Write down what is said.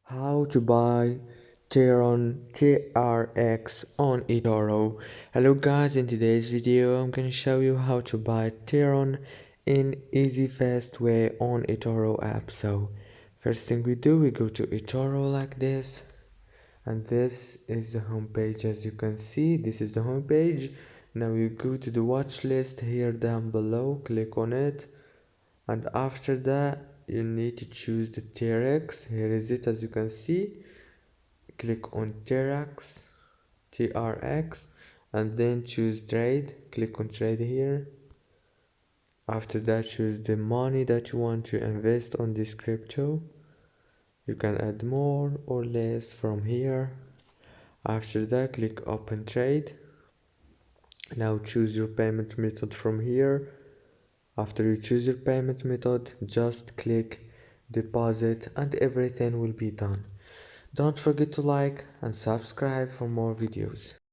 How to buy TRON TRX on Etoro. Hello guys, in today's video I'm gonna show you how to buy TRON in easy fast way on Etoro app. So first thing we do, we go to Etoro like this, and this is the home page. As you can see, this is the home page. Now you go to the watch list here down below, click on it, and after that you need to choose the TRX. Here is it, as you can see. Click on TRX, and then choose trade. Click on trade here. After that, choose the money that you want to invest on this crypto. You can add more or less from here. After that, click open trade. Now choose your payment method from here. After you choose your payment method, just click deposit and everything will be done. Don't forget to like and subscribe for more videos.